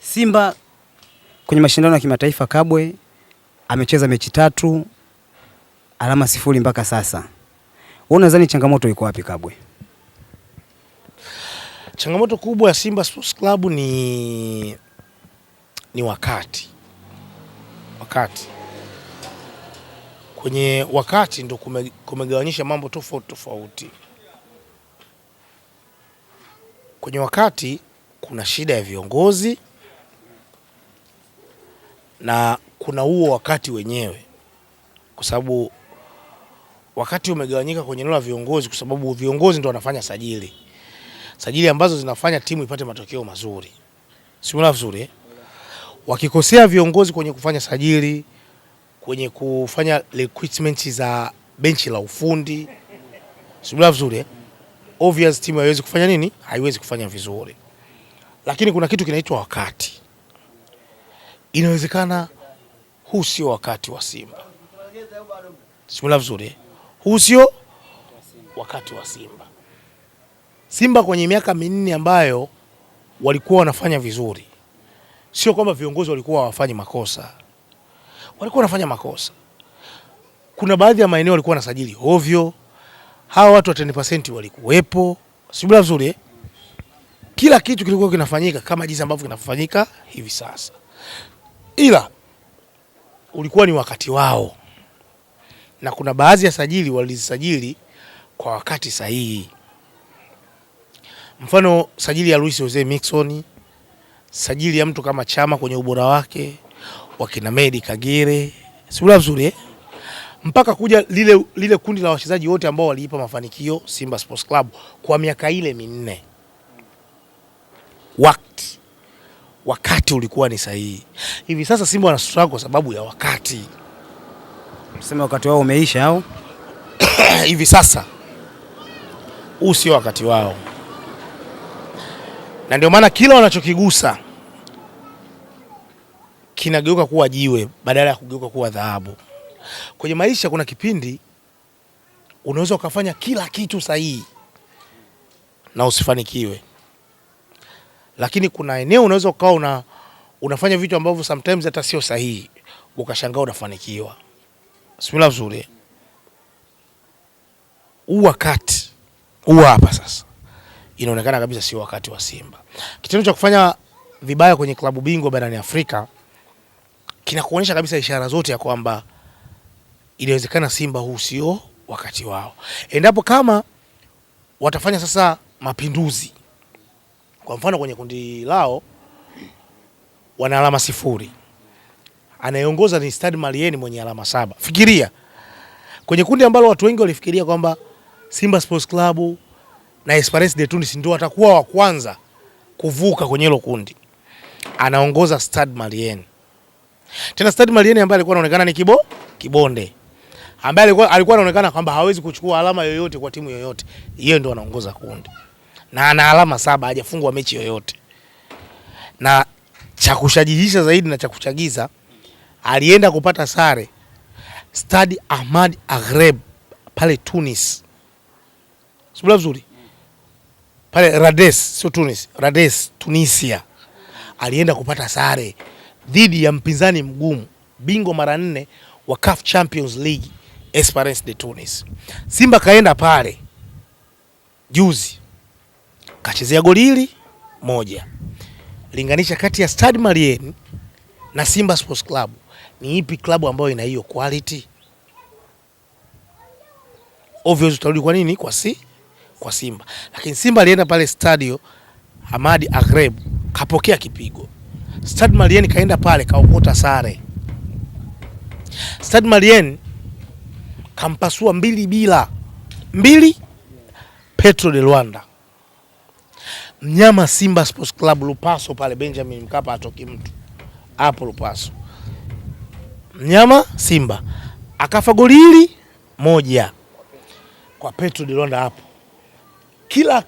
Simba kwenye mashindano ya kimataifa Kabwe amecheza mechi 3, alama 0 mpaka sasa. Wewe unadhani changamoto iko wapi Kabwe? Changamoto kubwa ya Simba Sports Club ni wakati. Kwenye wakati ndo kumegawanyisha mambo tofauti. Kwenye wakati kuna shida ya viongozi na kuna huo wakati wenyewe, kwa sababu wakati umegawanyika kwenye eneo la viongozi, kwa sababu viongozi ndo wanafanya sajili ambazo zinafanya timu ipate matokeo mazuri. Simuona vizuri. Wakikosea viongozi kwenye kufanya sajili, kwenye kufanya recruitment za benchi la ufundi, simuona vizuri. Obvious timu haiwezi kufanya nini? Haiwezi kufanya vizuri. Lakini kuna kitu kinaitwa wakati. Inawezekana huu sio wakati wa Simba. Simuona vizuri. Huu sio wakati wa Simba. Simba kwenye miaka 4 ambayo walikuwa wanafanya vizuri, sio kwamba viongozi walikuwa hawafanyi makosa. Walikuwa wanafanya makosa. Kuna baadhi ya maeneo walikuwa wanasajili ovyo. Hawa watu wa 10% walikuwepo. Simuona vizuri. Kila kitu kilikuwa kinafanyika kama jinsi ambavyo kinafanyika hivi sasa. Ila ulikuwa ni wakati wao. Na kuna baadhi ya sajili walizisajili kwa wakati sahihi. Mfano sajili ya Luis Jose Miquissone, sajili ya mtu kama Chama kwenye ubora wake, wakina Medi Kagere, simuona vizuri. Mpaka kuja lile kundi la wachezaji wote ambao waliipa mafanikio Simba Sports Club kwa miaka ile 4. Wakati ulikuwa ni sahihi. Hivi sasa Simba wana struggle kwa sababu ya wakati. Unasema wakati wao umeisha au? Hivi sasa huu sio wakati wao. Na ndio maana kila wanachokigusa kinageuka kuwa jiwe badala ya kugeuka kuwa dhahabu. Kwenye maisha kuna kipindi unaweza ukafanya kila kitu sahihi na usifanikiwe. Lakini kuna eneo unaweza ukawa unafanya vitu ambavyo sometimes hata sio sahihi, ukashangaa unafanikiwa. Simuona vizuri. Wakati hapa sasa inaonekana kabisa sio wakati wa Simba. Kitendo cha kufanya vibaya kwenye klabu bingwa barani Afrika kinakuonyesha kabisa ishara zote ya kwamba inawezekana Simba huu sio wakati wao. Endapo kama watafanya sasa mapinduzi, kwa mfano kwenye kundi lao wana alama 0. Anayeongoza ni Stade Malien mwenye alama 7. Fikiria. Kwenye kundi ambalo watu wengi walifikiria kwamba Simba Sports Club na Esperance de Tunis ndio watakuwa wa kwanza kuvuka kwenye hilo kundi, anaongoza Stade Malien. Tena Stade Malien ambaye alikuwa anaonekana ni kibonde, ambaye alikuwa anaonekana kwamba hawezi kuchukua alama yoyote kwa timu yoyote, yeye ndio anaongoza kundi na ana alama 7, hajafungwa mechi yoyote. Na cha kushajihisha zaidi na cha kuchagiza, alienda kupata sare Stade Ahmad Aghreb pale Tunis. Simuona vizuri. Pale Rades, sio Tunis, Rades, Tunisia. Alienda kupata sare dhidi ya mpinzani mgumu, bingwa mara 4 wa CAF Champions League, Esperance de Tunis. Simba kaenda pale juzi, kachezea goli 1. Linganisha kati ya Stade Malien na Simba Sports Club, ni ipi klabu ambayo ina hiyo quality? Obviously utarudi kwa nini? Kwa Simba. Lakini Simba alienda pale Stadio Ahmad Aghreb, kapokea kipigo. Stade Malien kaenda pale kaokota sare. Stade Malien kampasua 2-2 Petro de Luanda. Mnyama Simba Sports Club Lupaso pale Benjamin Mkapa atoki mtu. Hapo Lupaso. Mnyama Simba akafa goli 1 kwa Petro de Luanda hapo. Kila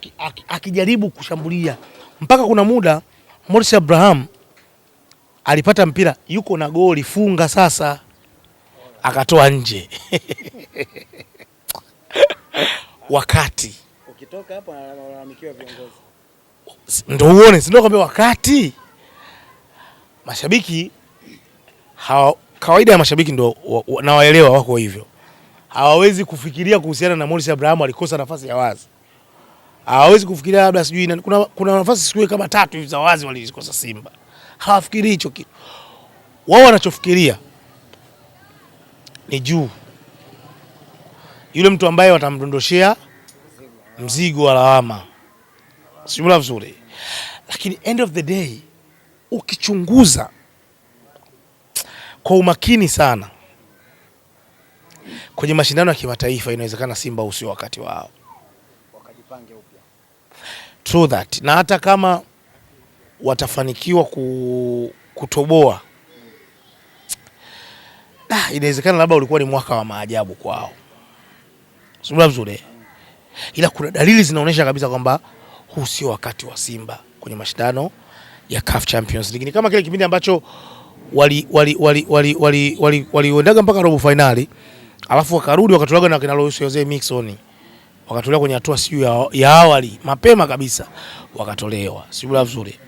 akijaribu kushambulia, mpaka kuna muda Morris Abraham alipata mpira, yuko na goli, funga sasa, akatoa nje. Wakati ukitoka hapo analalamikiwa viongozi. Ndio uone, si ndio kwamba wakati mashabiki kawaida ya mashabiki ndo nawaelewa, wako hivyo, hawawezi kufikiria kuhusiana na Morris Abraham alikosa nafasi ya wazi. Hawawezi kufikiria labda sijui kuna nafasi siku kama 3 hivi za wazi walizikosa Simba. Hawafikiri hicho kitu. Wao wanachofikiria ni juu. Yule mtu ambaye watamdondoshea mzigo wa lawama. Simula vizuri. Lakini end of the day ukichunguza kwa umakini sana kwenye mashindano ya kimataifa, inawezekana Simba usio wakati wao, wakajipange upya. True that. Na hata kama watafanikiwa kutoboa, inawezekana labda ulikuwa ni mwaka wa maajabu kwao. Simula vizuri. Ila kuna dalili zinaonyesha kabisa kwamba huu sio wakati wa Simba kwenye mashindano ya CAF Champions League. Ni kama kile kipindi ambacho waliendaga mpaka robo finali, alafu wakarudi wakatolewa na kina Luis Jose Mixon. Wakatolewa kwenye hatua siyo ya awali, mapema kabisa wakatolewa. Simula vizuri.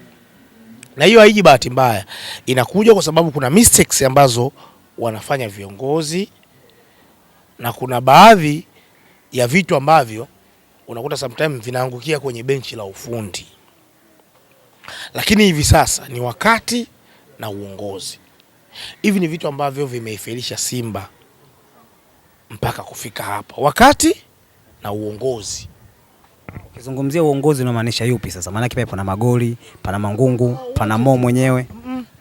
Na hiyo haiji bahati mbaya. Inakuja kwa sababu kuna mistakes ambazo wanafanya viongozi, na kuna baadhi ya vitu ambavyo unakuta sometimes vinaangukia kwenye benchi la ufundi. Lakini hivi sasa ni wakati na uongozi. Hivi ni vitu ambavyo vimeifelisha Simba mpaka kufika hapa. Wakati na uongozi. Ukizungumzia uongozi unamaanisha yupi sasa? Maana kipa pana magoli, pana Mangungu, pana Mo mwenyewe.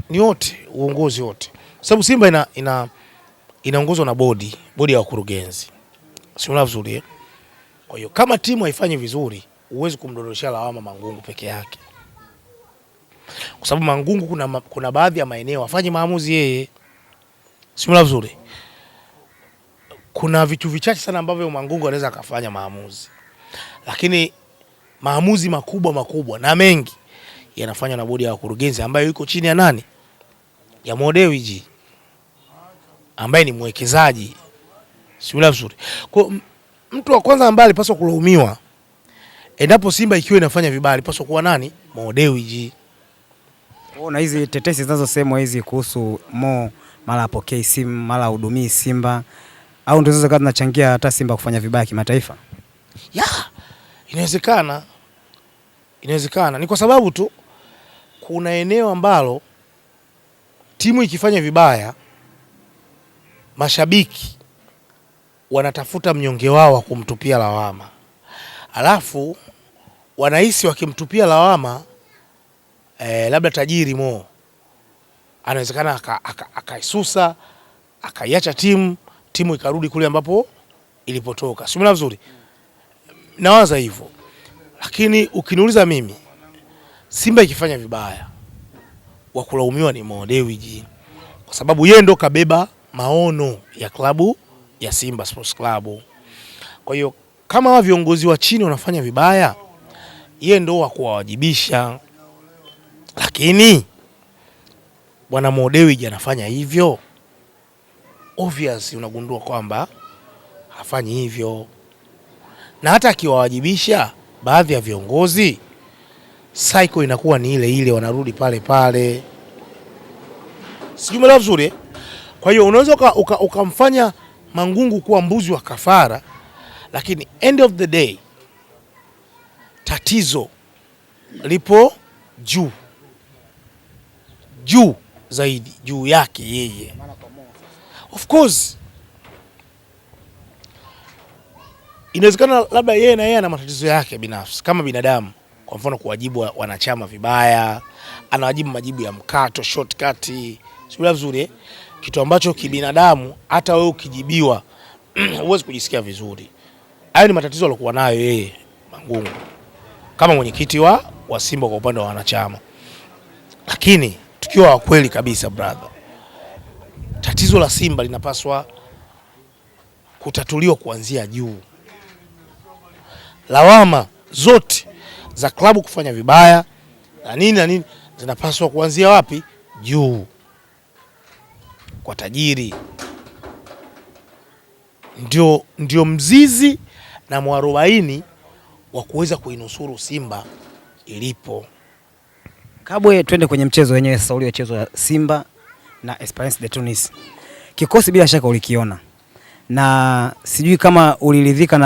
Ni wote, uongozi wote. Sababu Simba inaongozwa na bodi ya wakurugenzi. Sio vizuri. Kwa hiyo kama timu haifanyi vizuri, huwezi kumdondoshia lawama Mangungu peke yake. Kwa sababu Mangungu kuna baadhi ya maeneo afanye maamuzi yeye. Sio vizuri. Kuna vitu vichache sana ambavyo Mangungu anaweza akafanya maamuzi. Lakini maamuzi makubwa na mengi yanafanywa na bodi ya wakurugenzi ambayo iko chini ya nani? Ya Mo Dewji, ambaye ni mwekezaji. Sio vizuri. Kwa mtu wa kwanza ambaye alipaswa kulaumiwa endapo Simba ikiwa inafanya vibaya alipaswa kuwa nani? Mo Dewji. Na hizi tetesi zinazosemwa hizi kuhusu Mo, mara apokee simu, mara hudumii Simba, au ndio zinaweza zinachangia hata Simba kufanya vibaya kimataifa? Inawezekana. Ni kwa sababu tu kuna eneo ambalo timu ikifanya vibaya, mashabiki wanatafuta mnyonge wao wa kumtupia lawama. Alafu wanahisi wakimtupia lawama labda tajiri Mo anawezekana akaisusa, akaiacha timu ikarudi kule ambapo ilipotoka. Sio vizuri. Nawaza hivyo. Lakini ukiniuliza mimi, Simba ikifanya vibaya, wa kulaumiwa ni Mo Dewji, kwa sababu yeye ndo kabeba maono ya klabu ya Simba Sports Club. Kwa hiyo kama wa viongozi wa chini wanafanya vibaya, yeye ndo wa kuwajibisha. Lakini bwana Mo Dewji anafanya hivyo, obvious unagundua kwamba hafanyi hivyo. Na hata akiwawajibisha baadhi ya viongozi, cycle inakuwa ni ile wanarudi pale. Sijui umeelewa vizuri. Kwa hiyo unaweza ukamfanya Mangungu kuwa mbuzi wa kafara, lakini end of the day tatizo lipo juu zaidi, juu yake yeye. Of course inawezekana labda yeye na yeye ana matatizo yake binafsi kama binadamu. Kwa mfano kuwajibu wanachama vibaya, anawajibu majibu ya mkato, shortcut. Sio vizuri. Kitu ambacho kibinadamu hata wewe ukijibiwa huwezi kujisikia vizuri. Hayo ni matatizo aliyokuwa nayo yeye Mangungu kama mwenyekiti wa Simba kwa upande wa wanachama. Lakini tukiwa wa kweli kabisa brother, tatizo la Simba linapaswa kutatuliwa kuanzia juu. Lawama zote za klabu kufanya vibaya na nini zinapaswa kuanzia wapi? Juu. Kwa tajiri. Ndio mzizi na mwarobaini wa kuweza kuinusuru Simba ilipo. Kabwe, twende kwenye mchezo wenyewe sasa, uliochezwa Simba na Esperance de Tunis. Kikosi bila shaka ulikiona, na sijui kama uliridhika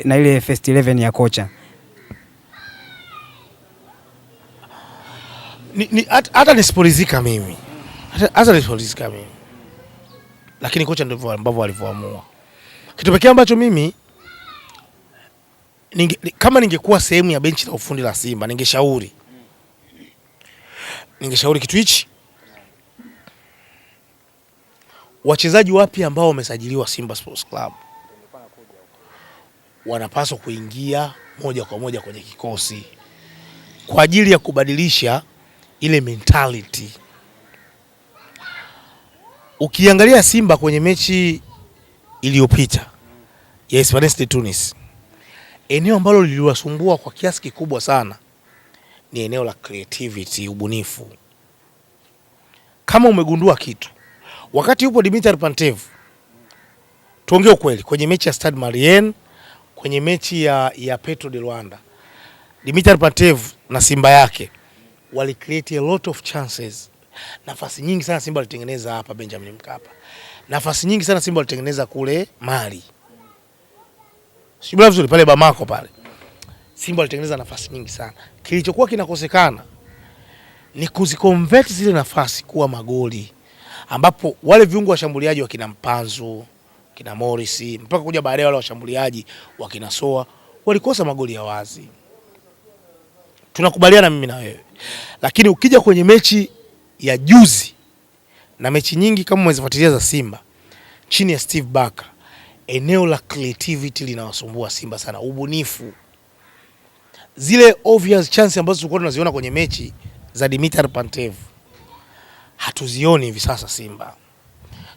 na ile first 11 ya kocha. Hata nisiporidhika mimi, lakini kocha ndivyo ambavyo alivyoamua. Kitu pekee ambacho mimi kama ningekuwa sehemu ya benchi la ufundi la Simba ningeshauri kitu hichi. Wachezaji wapi ambao wamesajiliwa Simba Sports Club wanapaswa kuingia moja kwa moja kwenye kikosi kwa ajili ya kubadilisha ile mentality. Ukiangalia Simba kwenye mechi iliyopita ya Esperance de Tunis, eneo ambalo liliwasumbua kwa kiasi kikubwa sana ni eneo la creativity, ubunifu. Kama umegundua kitu, wakati yupo Dimitar Pantev, tuongee ukweli, kwenye mechi ya Stade Malien, kwenye mechi ya Petro de Luanda, Dimitar Pantev na Simba yake wali create a lot of chances. Nafasi nyingi sana Simba walitengeneza hapa Benjamin Mkapa. Nafasi nyingi sana Simba walitengeneza kule Mali. Sibla vizuri pale Bamako pale. Simba walitengeneza nafasi nyingi sana. Kilichokuwa kinakosekana ni kuziconvert zile nafasi kuwa magoli, ambapo wale viungo washambuliaji wakina Mpanzu, kina Morris, mpaka kuja baadaye wale washambuliaji wakina Soa walikosa magoli ya wazi. Tunakubaliana mimi na wewe. Lakini ukija kwenye mechi ya juzi na mechi nyingi kama mwezifuatilia za Simba chini ya Steve Barker, eneo la creativity linawasumbua Simba sana, ubunifu. Zile obvious chance ambazo tulikuwa tunaziona kwenye mechi za Dimitar Pantev hatuzioni hivi sasa Simba.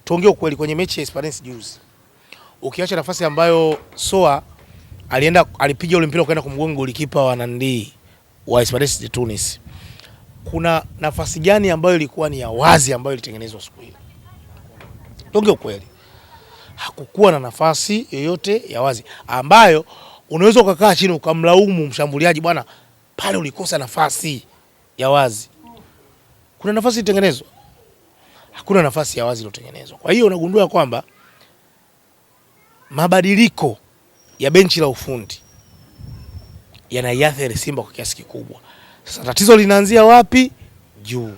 Tuongee ukweli, kwenye mechi ya Esperance juzi, ukiacha nafasi ambayo Soa alipiga ule mpira ukaenda kumgonga golikipa wa Nandi wa Esperance de Tunis, kuna nafasi gani ambayo ilikuwa ni ya wazi ambayo ilitengenezwa siku ile? Tuongee ukweli, hakukuwa na nafasi yoyote ya wazi ambayo unaweza ukakaa chini ukamlaumu mshambuliaji, bwana pale ulikosa nafasi ya wazi. Kuna nafasi itengenezwa? Hakuna nafasi ya wazi iliyotengenezwa. Kwa hiyo unagundua kwamba mabadiliko ya benchi la ufundi yanaiathiri Simba kwa kiasi kikubwa. Sasa tatizo linaanzia wapi? Juu.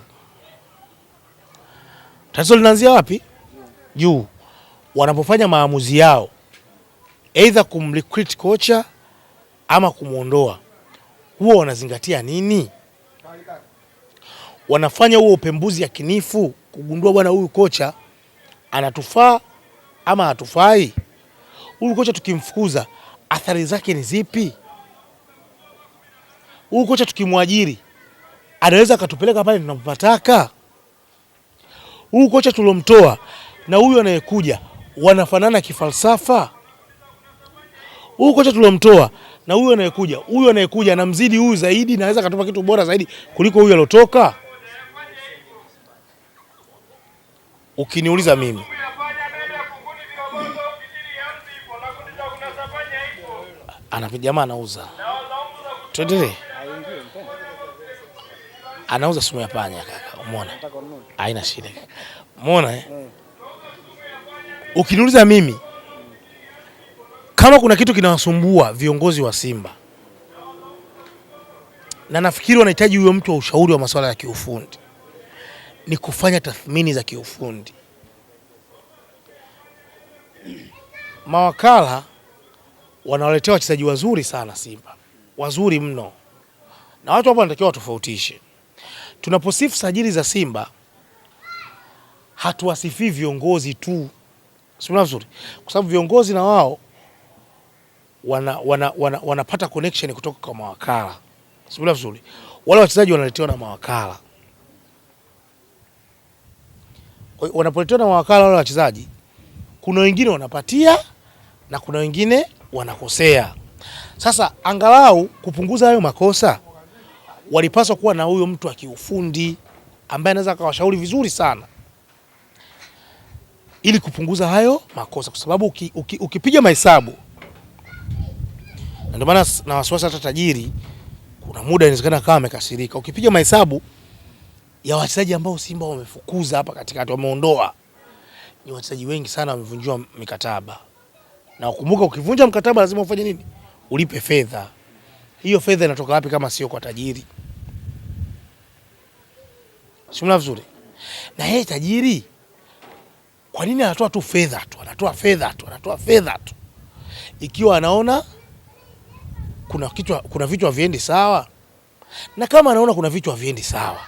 Tatizo linaanzia wapi? Juu. Wanapofanya maamuzi yao, either kumrecruit kocha ama kumuondoa, huo wanazingatia nini? Wanafanya huo upembuzi ya kinifu kugundua bwana huyu kocha anatufaa ama hatufai? Huyu kocha tukimfukuza athari zake ni zipi? Huyu kocha tukimwajiri anaweza akatupeleka pale tunapotaka? Huyu kocha tulomtoa na huyu anayekuja wanafanana kifalsafa? Huyu kocha tulomtoa na huyu anayekuja anamzidi huyu zaidi na anaweza katupa kitu bora zaidi kuliko huyu alotoka? Ukiniuliza mimi, anapiga jamaa anauza. Tuendelee. Anauza sumu ya panya kaka, umeona? Haina shida. Umeona Ukiniuliza mimi, kama kuna kitu kinawasumbua viongozi wa Simba, na nafikiri wanahitaji huyo mtu wa ushauri wa masuala ya kiufundi, ni kufanya tathmini za kiufundi. Mawakala wanawaletea wachezaji wazuri sana Simba, wazuri mno, na watu hapo wanatakiwa watofautishe. Tunaposifu sajili za Simba, hatuwasifii viongozi tu, sio vizuri, kwa sababu viongozi na wao wanapata connection kutoka kwa mawakala, sio vizuri. Wale wachezaji wanaletewa na mawakala. Wanapoletewa na mawakala wale wachezaji, kuna wengine wanapatia na kuna wengine wanakosea. Sasa angalau kupunguza hayo makosa, walipaswa kuwa na huyo mtu wa kiufundi ambaye anaweza akawashauri vizuri sana ili kupunguza hayo makosa, kwa sababu ukipiga mahesabu, ndio maana na wasiwasi hata tajiri kuna muda inawezekana kama amekasirika. Ukipiga mahesabu ya wachezaji ambao Simba wamefukuza hapa katikati, wameondoa, ni wachezaji wengi sana wamevunjwa mikataba. Na ukumbuka, ukivunja mkataba lazima ufanye nini? Ulipe fedha. Hiyo fedha inatoka wapi kama sio kwa tajiri? Simla vizuri. Na yeye tajiri, kwa nini anatoa tu fedha tu? Anatoa fedha tu. Ikiwa anaona kuna vitu haviendi sawa. Na kama anaona kuna vitu haviendi sawa,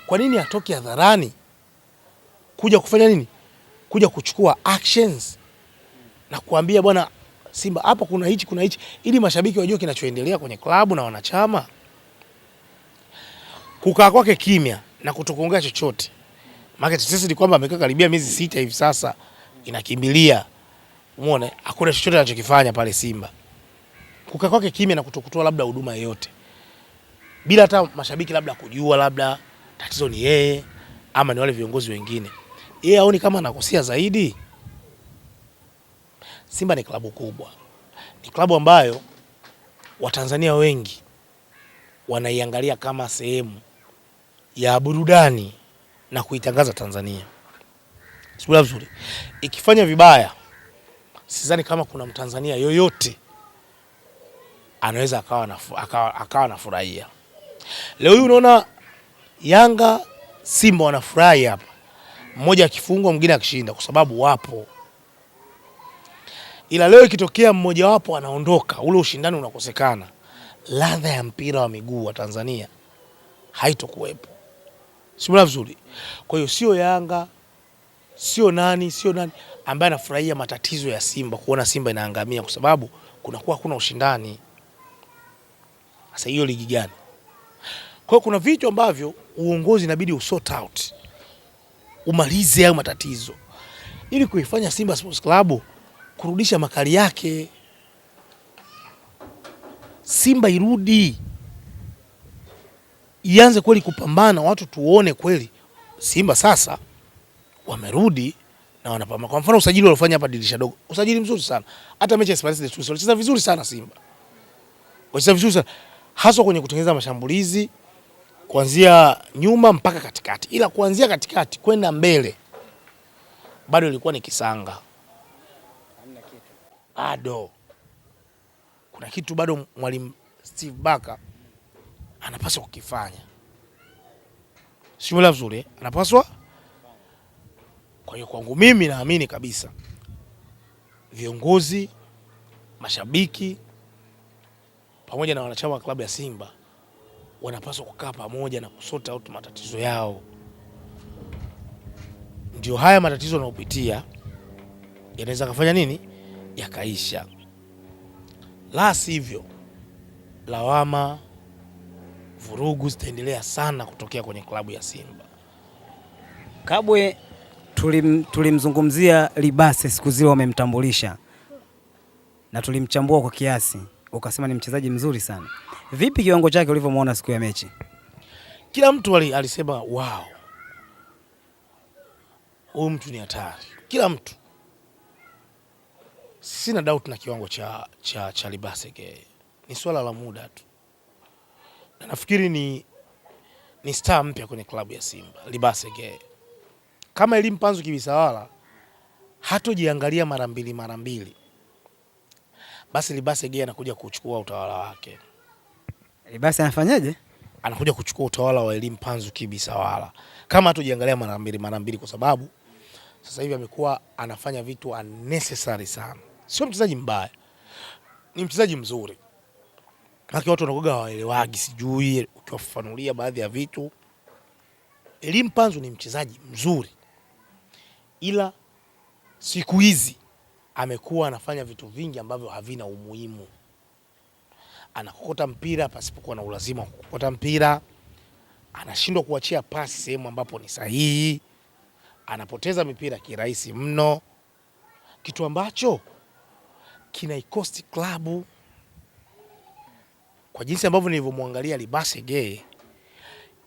kwa nini atoke hadharani kuja kufanya nini? Kuja kuchukua actions na kuambia bwana Simba hapa kuna hichi ili mashabiki wajue kinachoendelea kwenye klabu na wanachama. Kukaa kwake kimya na kutokuongea chochote. Maana sisi ni kwamba amekaa karibia miezi 6 hivi sasa inakimbilia. Umeona? Hakuna chochote anachokifanya pale Simba. Kukaa kwake kimya na kutokutoa labda huduma yoyote, bila hata mashabiki labda kujua labda tatizo ni yeye ama ni wale viongozi wengine. Yeye aoni kama anakosea zaidi? Simba ni klabu kubwa. Ni klabu ambayo Watanzania wengi wanaiangalia kama sehemu ya burudani na kuitangaza Tanzania. Sio vizuri. Ikifanya vibaya, sidhani kama kuna Mtanzania yoyote anaweza akawa anafurahia. Leo hii unaona Yanga, Simba wanafurahi hapa, mmoja akifungwa mwingine akishinda, kwa sababu wapo. Ila leo ikitokea mmoja wapo anaondoka, ule ushindani unakosekana, ladha ya mpira wa miguu wa Tanzania haitokuwepo. Sio vizuri. Kwa hiyo sio Yanga, sio nani ambaye anafurahia matatizo ya Simba, kuona Simba inaangamia, kwa sababu kunakuwa hakuna ushindani. Sasa hiyo ligi gani? Kwa hiyo kuna vitu ambavyo uongozi inabidi usort out, umalize hayo matatizo ili kuifanya Simba Sports Club kurudisha makali yake. Simba irudi, ianze kweli kupambana, watu tuone kweli Simba sasa wamerudi na wanapambana. Kwa mfano usajili waliofanya hapa dirisha dogo, usajili mzuri sana. Hata mechi ya Esperance de Tunis walicheza vizuri sana Simba. Walicheza vizuri sana, hasa kwenye kutengeneza mashambulizi kuanzia nyuma mpaka katikati. Ila kuanzia katikati kwenda mbele bado ilikuwa ni kisanga. Bado kuna kitu bado mwalimu Steve Barker anapaswa kukifanya. Sio vizuri, anapaswa. Kwa hiyo kwangu mimi naamini kabisa viongozi, mashabiki pamoja na wanachama wa klabu ya Simba wanapaswa kukaa pamoja na kusort out matatizo yao. Ndio haya matatizo yanayopitia yanaweza kufanya nini? Yakaisha. La sivyo, lawama, vurugu zitaendelea sana kutokea kwenye klabu ya Simba. Kabwe tulimzungumzia Libase siku zile wamemtambulisha na tulimchambua kwa kiasi, ukasema ni mchezaji mzuri sana. Vipi kiwango chake ulivyomuona siku ya mechi? Kila mtu alisema wow, huyu mtu ni hatari. Kila mtu. Sina doubt na kiwango cha Libase. Ni swala la muda tu. Na nafikiri ni star mpya kwenye klabu ya Simba, Libase. Kama Elie Mpanzu Kibisawala hatojiangalia mara mbili, basi Libase anakuja kuchukua utawala wake. Libase anafanyaje? Anakuja kuchukua utawala wa Elie Mpanzu Kibisawala kama hatojiangalia mara mbili, kwa sababu sasa hivi amekuwa anafanya vitu unnecessary sana. Sio mchezaji mbaya, ni mchezaji mzuri. Haki watu wanakuga hawaelewagi, sijui ukiwafafanulia baadhi ya vitu. Elie Mpanzu ni mchezaji mzuri, ila siku hizi amekuwa anafanya vitu vingi ambavyo havina umuhimu. Anakokota mpira pasipokuwa na ulazima wa kukokota mpira. Anashindwa kuachia pasi sehemu ambapo ni sahihi. Anapoteza mipira kirahisi mno, kitu ambacho kinaikosti klabu. Kwa jinsi ambavyo nilivyomwangalia Libase,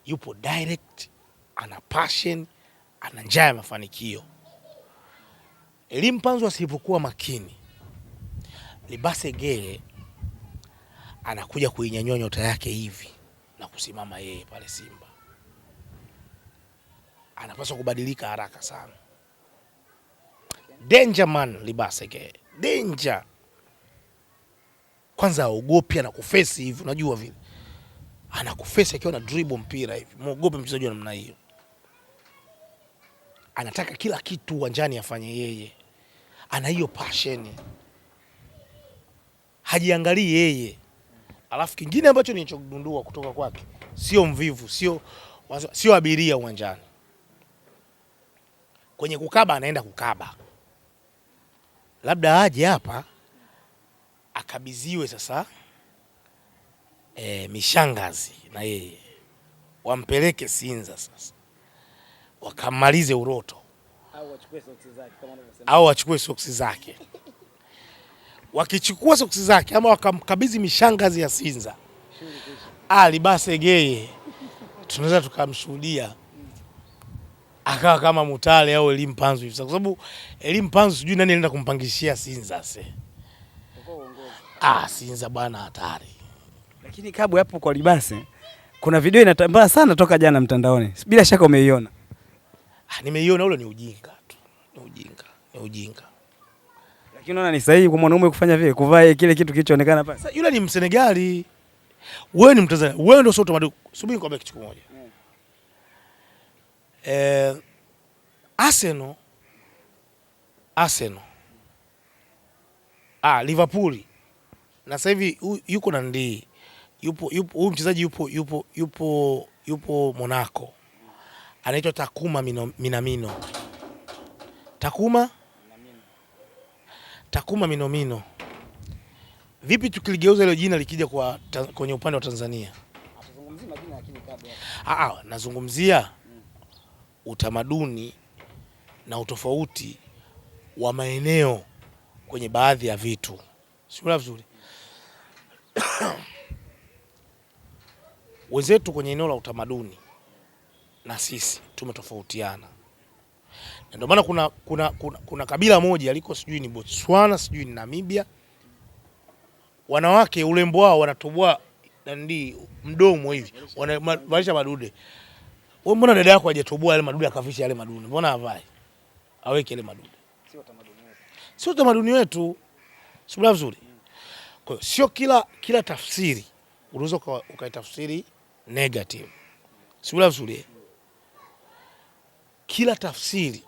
yupo direct, ana passion, ana njaa ya mafanikio. Elie Mpanzu asipokuwa makini, Libase anakuja kuinyanyua nyota yake hivi na kusimama yeye pale Simba. Anapaswa kubadilika haraka sana. Danger man Libasege. Danger. Kwanza aogopi, anakufesi hivi, unajua vile. Anakufesi akiwa na dribble mpira hivi. Muogope mchezaji wa namna hiyo. Anataka kila kitu uwanjani afanye yeye. Ana hiyo passion. Hajiangalii yeye. Alafu kingine ambacho nilichogundua kutoka kwake, sio mvivu, sio abiria uwanjani. Kwenye kukaba anaenda kukaba. Labda aje hapa akabiziwe sasa mishangazi na yeye. Wampeleke Sinza sasa. Wakamalize uroto. Au wachukue soksi zake. Wakichukua soksi zake ama wakamkabidhi mishangazi ya Sinza. Libasege tunaweza tukamshuhudia akawa kama Mutale au Elie Mpanzu hivi, kwa sababu Elie Mpanzu sijui nani anaenda kumpangishia Sinza sasa. Sinza bwana hatari. Lakini Kabwe hapo kwa Libase kuna video inatambaa sana toka jana mtandaoni. Bila shaka umeiona. Nimeiona, ule ni ujinga tu. Ni ujinga. Lakini unaona ni sahihi kwa mwanaume kufanya vile, kuvaa kile kitu kilichoonekana pale. Sasa yule ni Msenegali. Wewe ni Mtanzania. Wewe ndio sote madu. Subiri nikwambie kitu kimoja. Arsenal. Liverpool. Na sasa hivi yuko na ndii. Huyu mchezaji yupo Monaco. Anaitwa Takuma Minamino. Takuma Minamino. Vipi tukiligeuza hilo jina likija kwenye upande wa Tanzania? Atazungumzia majina lakini Kabwe. Nazungumzia utamaduni na utofauti wa maeneo kwenye baadhi ya vitu. Sio vizuri. Wenzetu kwenye eneo la utamaduni na sisi tumetofautiana. Na ndio maana kuna kabila moja aliko sijui ni Botswana, sijui ni Namibia. Wanawake urembo wao wanatoboa mdomo hivi. Wanavalisha madude. Wewe mbona dada yako hajatoboa yale madude akavisha yale madude? Mbona havai? Aweke yale madude. Sio utamaduni wetu. Sio vizuri. Kwa hiyo sio kila tafsiri unaweza ukaitafsiri negative. Sio vizuri. Kila tafsiri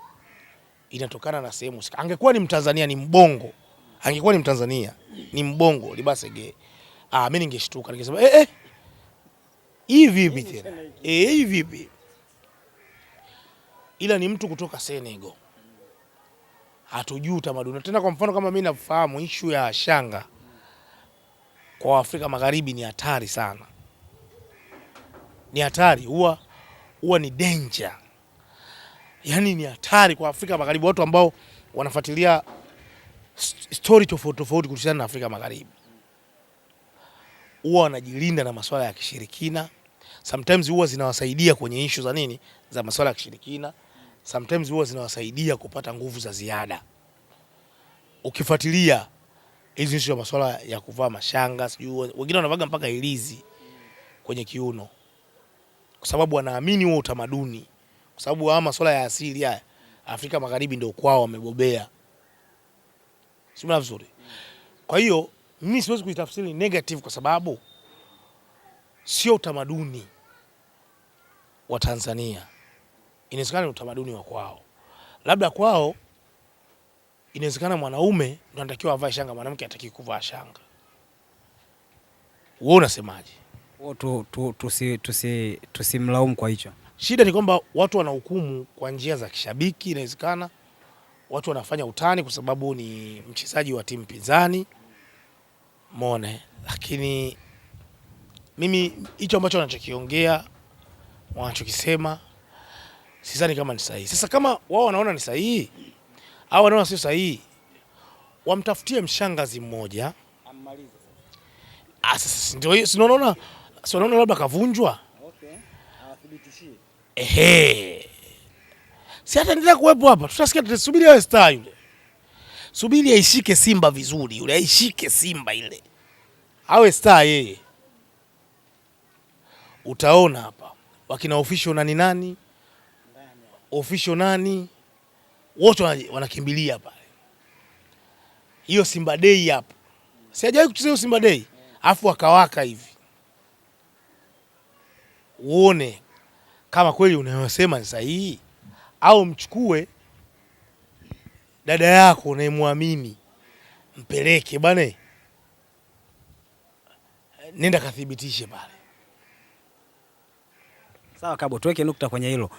inatokana na sehemu. Angekuwa ni Mtanzania ni mbongo. Angekuwa ni Mtanzania ni mbongo Libasege. Mimi ningeshtuka ningesema hivi vipi tena? Hivi vipi? Ila ni mtu kutoka Senegal. Hatujui utamaduni. Tena kwa mfano kama mimi nafahamu issue ya shanga kwa Afrika Magharibi ni hatari sana. Ni hatari, huwa ni danger. Yaani ni hatari kwa Afrika Magharibi, watu ambao wanafuatilia story tofauti kuhusiana na Afrika Magharibi. Huwa wanajilinda na masuala ya kishirikina. Sometimes huwa zinawasaidia kwenye issue za nini? Za masuala ya kishirikina. Sometimes huwa zinawasaidia kupata nguvu za ziada. Ukifuatilia hizo issue ya masuala ya kuvaa mashanga, sijui wengine wanavaga mpaka ilizi kwenye kiuno. Kwa sababu wanaamini huo utamaduni. Kwa sababu masuala ya asili haya Afrika Magharibi ndio kwao wamebobea. Sio vizuri. Kwa hiyo mimi siwezi kuitafsiri negative kwa sababu sio utamaduni wa Tanzania. Inawezekana ni utamaduni wa kwao. Labda kwao inawezekana mwanaume ndio anatakiwa avae shanga, mwanamke hataki kuvaa shanga. Wewe unasemaje? Tusimlaumu kwa hicho. Shida ni kwamba watu wanahukumu kwa njia za kishabiki. Inawezekana watu wanafanya utani kwa sababu ni mchezaji wa timu pinzani. Muone, lakini mimi hicho ambacho wanachokiongea, wanachokisema sidhani kama ni sahihi. Sasa kama wao wanaona ni sahihi au wanaona sio sahihi, wamtafutie mshangazi mmoja ammalize. Sasa ndio hiyo, sinaona labda kavunjwa. Okay. Awathibitishie. Si ataendelea kuwepo hapa. Tutasikia, tutasubiri awe star yule. Subiri aishike Simba vizuri yule, aishike Simba ile. awe star yeye. Utaona hapa wakina official nani official nani wote wanakimbilia pale. Hiyo Simba Day hapa. Sijawahi kucheza hiyo Simba Day. Afu akawaka hivi. Uone kama kweli unayosema ni sahihi au mchukue dada yako unayemwamini mpeleke bwana. Nenda kathibitishe pale. Sawa Kabo, tuweke nukta kwenye hilo.